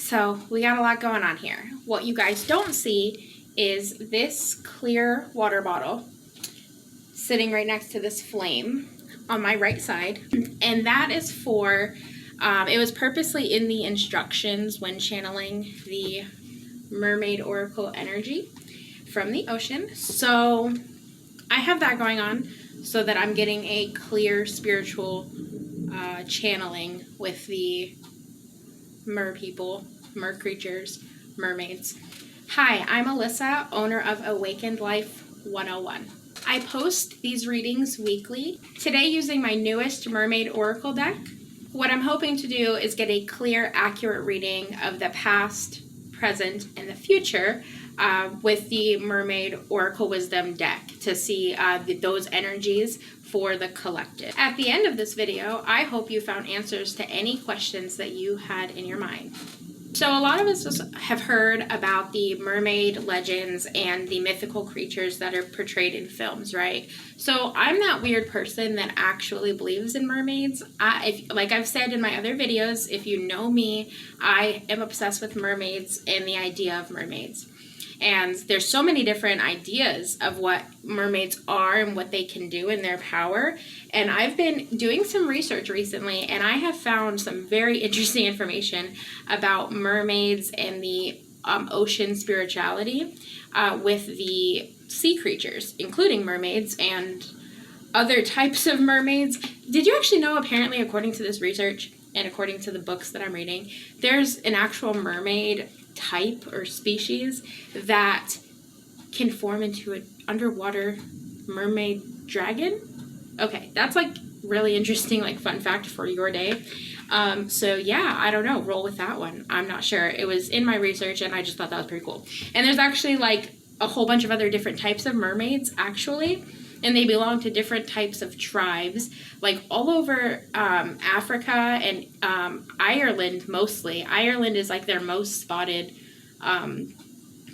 So we got a lot going on here. What you guys don't see is this clear water bottle sitting right next to this flame on my right side. And that is for, it was purposely in the instructions when channeling the Mermaid Oracle energy from the ocean. So I have that going on so that I'm getting a clear spiritual channeling with the mer people, mer creatures, mermaids. Hi, I'm Alyssa, owner of Awakened Life 101. I post these readings weekly, today using my newest Mermaid Oracle deck. What I'm hoping to do is get a clear, accurate reading of the past, present, and the future with the Mermaid Oracle Wisdom deck to see those energies for the collective. At the end of this video, I hope you found answers to any questions that you had in your mind. So a lot of us have heard about the mermaid legends and the mythical creatures that are portrayed in films, right? So I'm that weird person that actually believes in mermaids. Like I've said in my other videos, if you know me, I am obsessed with mermaids and the idea of mermaids. And there's so many different ideas of what mermaids are and what they can do in their power. And I've been doing some research recently, and I have found some very interesting information about mermaids and the ocean spirituality with the sea creatures, including mermaids and other types of mermaids. Did you actually know, apparently, according to this research and according to the books that I'm reading, there's an actual mermaid type or species that can form into an underwater mermaid dragon? Okay, that's like really interesting, like fun fact for your day. So yeah, I don't know, roll with that one. I'm not sure. It was in my research and I just thought that was pretty cool. And there's actually like a whole bunch of other different types of mermaids actually, and they belong to different types of tribes, like all over Africa and Ireland mostly. Ireland is like their most spotted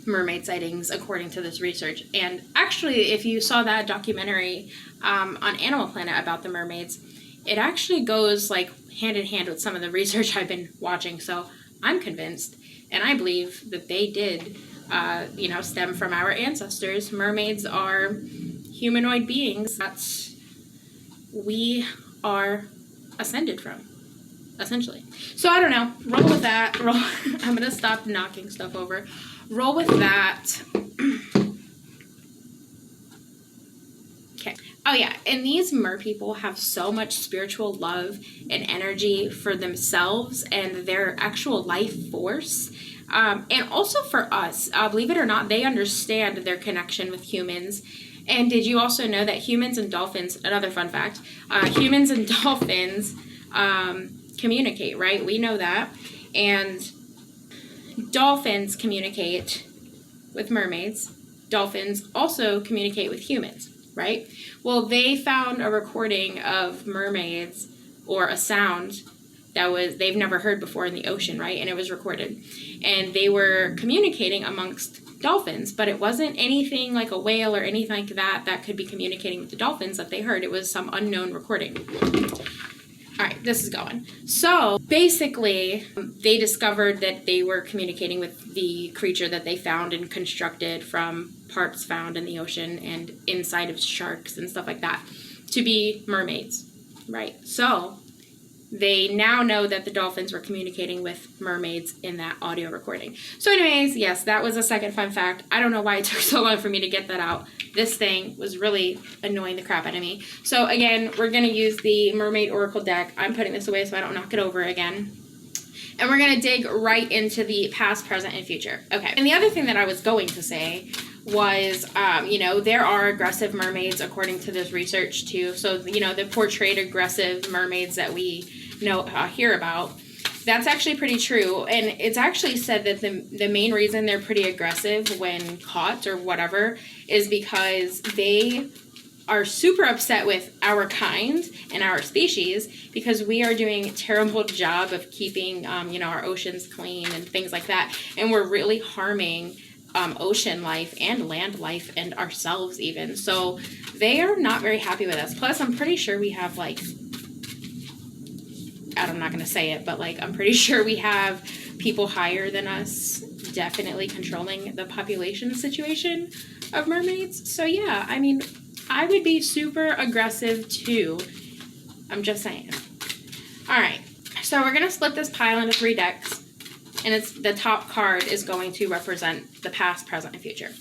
mermaid sightings according to this research. And actually, if you saw that documentary on Animal Planet about the mermaids, it actually goes like hand in hand with some of the research I've been watching. So I'm convinced, and I believe that they did, stem from our ancestors. Mermaids are humanoid beings that we are ascended from, essentially. So I don't know, roll with that. I'm gonna stop knocking stuff over. Roll with that. Okay. Oh yeah, and these mer people have so much spiritual love and energy for themselves and their actual life force. And also for us, believe it or not, they understand their connection with humans. And did you also know that humans and dolphins, another fun fact, humans and dolphins communicate, right? We know that. And dolphins communicate with mermaids. Dolphins also communicate with humans, right? Well, they found a recording of mermaids, or a sound that they've never heard before in the ocean, right? And it was recorded. And they were communicating amongst dolphins, but it wasn't anything like a whale or anything like that could be communicating with the dolphins that they heard. It was some unknown recording. All right, this is going. So basically, they discovered that they were communicating with the creature that they found and constructed from parts found in the ocean and inside of sharks and stuff like that to be mermaids, right? So they now know that the dolphins were communicating with mermaids in that audio recording. So anyways, yes, that was a second fun fact. I don't know why it took so long for me to get that out. This thing was really annoying the crap out of me. So again, we're going to use the Mermaid Oracle deck. I'm putting this away so I don't knock it over again. And we're going to dig right into the past, present, and future. Okay. And the other thing that I was going to say was, there are aggressive mermaids according to this research too. So, the portrayed aggressive mermaids that we hear about, that's actually pretty true. And it's actually said that the main reason they're pretty aggressive when caught or whatever is because they are super upset with our kind and our species because we are doing a terrible job of keeping, our oceans clean and things like that. And we're really harming ocean life and land life and ourselves even. So they are not very happy with us. Plus, I'm pretty sure we have I'm not going to say it, but I'm pretty sure we have people higher than us definitely controlling the population situation of mermaids. So yeah, I mean, I would be super aggressive too. I'm just saying. All right, so we're gonna split this pile into 3 decks, and it's the top card is going to represent the past, present, and future.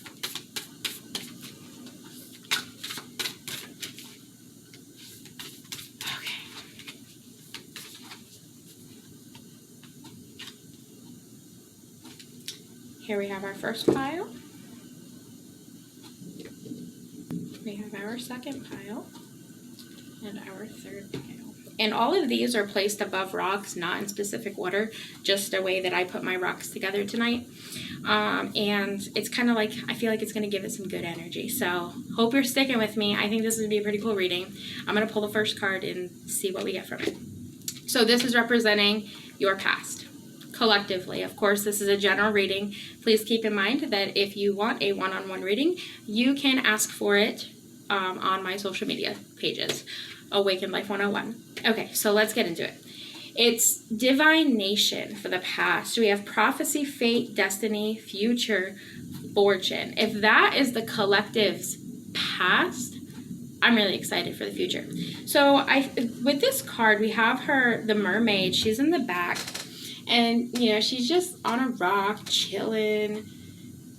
Here we have our first pile. We have our second pile and our third pile. And all of these are placed above rocks, not in specific order, just a way that I put my rocks together tonight. And it's kind of like, I feel like it's going to give it some good energy. So hope you're sticking with me. I think this is going to be a pretty cool reading. I'm going to pull the first card and see what we get from it. So this is representing your past. Collectively. Of course, this is a general reading. Please keep in mind that if you want a one-on-one reading, you can ask for it on my social media pages, Awakened Life 101. Okay, so let's get into it. It's divination for the past. We have prophecy, fate, destiny, future, fortune. If that is the collective's past, I'm really excited for the future. So with this card, we have her, the mermaid. She's in the back. And, you know, she's just on a rock, chilling,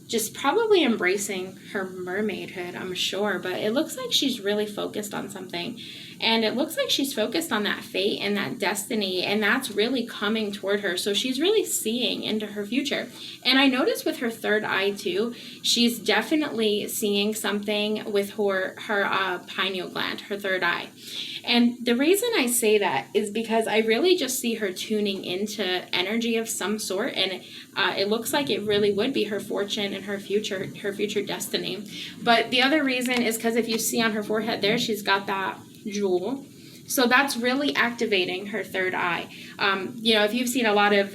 just probably embracing her mermaidhood, I'm sure. But it looks like she's really focused on something. And it looks like she's focused on that fate and that destiny. And that's really coming toward her. So she's really seeing into her future. And I noticed with her third eye, too, she's definitely seeing something with her pineal gland, her third eye. And the reason I say that is because I really just see her tuning into energy of some sort, and it looks like it really would be her fortune and her future destiny. But the other reason is because if you see on her forehead there, she's got that jewel. So that's really activating her third eye. You know, if you've seen a lot of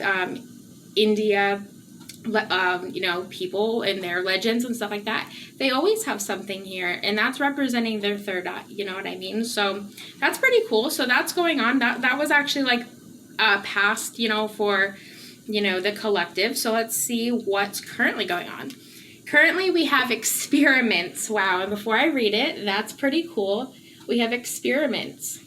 India, you know, people and their legends and stuff like that, they always have something here, and that's representing their third eye, you know what I mean? So that's pretty cool. So that's going on. That was actually like past, you know, for, you know, the collective. So let's see what's currently going on. Currently we have experiments. Wow. And before I read it, that's pretty cool. We have experiments.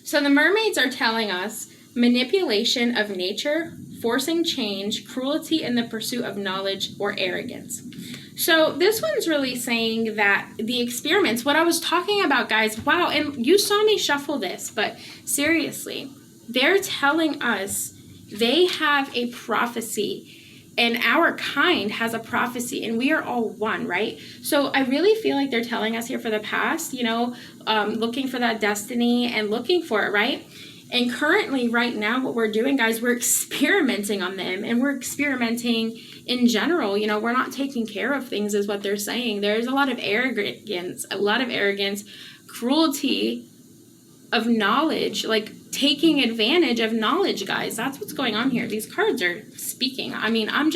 So the mermaids are telling us manipulation of nature, forcing change, cruelty in the pursuit of knowledge, or arrogance. So this one's really saying that the experiments, what I was talking about, guys, wow, and you saw me shuffle this, but seriously, they're telling us they have a prophecy, and our kind has a prophecy, and we are all one, right? So I really feel like they're telling us here for the past, you know, looking for that destiny and looking for it, right? And currently, right now, what we're doing, guys, we're experimenting on them, and we're experimenting in general. You know, we're not taking care of things is what they're saying. There's a lot of arrogance, cruelty of knowledge, like taking advantage of knowledge, guys. That's what's going on here. These cards are speaking. I mean, I'm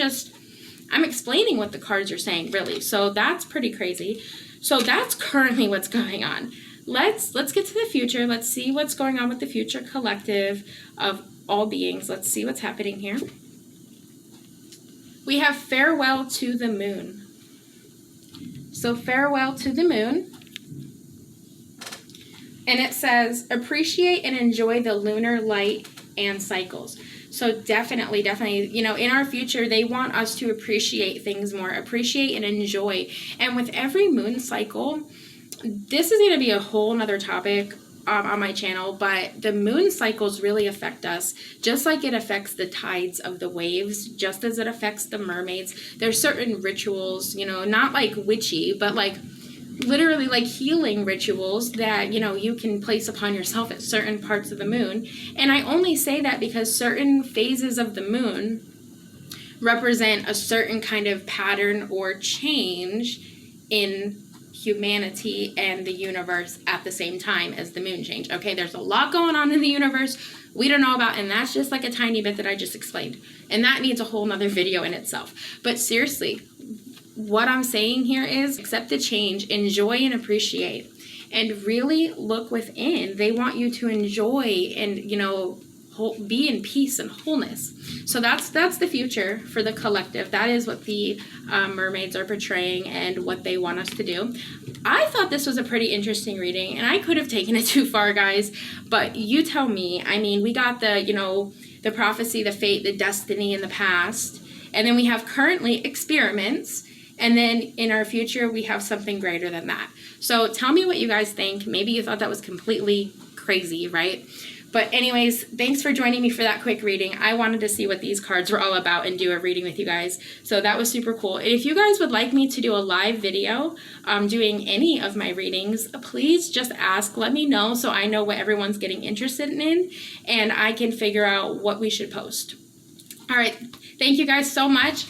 explaining what the cards are saying, really. So that's pretty crazy. So that's currently what's going on. Let's get to the future. Let's see what's going on with the future collective of all beings. Let's see what's happening here. We have farewell to the moon. So farewell to the moon. And it says, appreciate and enjoy the lunar light and cycles. So definitely, you know, in our future, they want us to appreciate things more, appreciate and enjoy. And with every moon cycle, this is going to be a whole nother topic on my channel, but the moon cycles really affect us, just like it affects the tides of the waves, just as it affects the mermaids. There's certain rituals, you know, not like witchy, but like literally like healing rituals that, you know, you can place upon yourself at certain parts of the moon. And I only say that because certain phases of the moon represent a certain kind of pattern or change in humanity and the universe at the same time as the moon change. Okay, there's a lot going on in the universe we don't know about, and that's just like a tiny bit that I just explained. And that needs a whole nother video in itself. But seriously, what I'm saying here is accept the change, enjoy and appreciate, and really look within. They want you to enjoy and, you know, be in peace and wholeness. So that's the future for the collective. That is what the mermaids are portraying and what they want us to do. I thought this was a pretty interesting reading, and I could have taken it too far, guys, but you tell me. I mean, we got the, you know, the prophecy, the fate, the destiny in the past, and then we have currently experiments, and then in our future we have something greater than that. So tell me what you guys think. Maybe you thought that was completely crazy, right? But anyways, thanks for joining me for that quick reading. I wanted to see what these cards were all about and do a reading with you guys. So that was super cool. And if you guys would like me to do a live video doing any of my readings, please just ask. Let me know so I know what everyone's getting interested in, and I can figure out what we should post. All right. Thank you guys so much.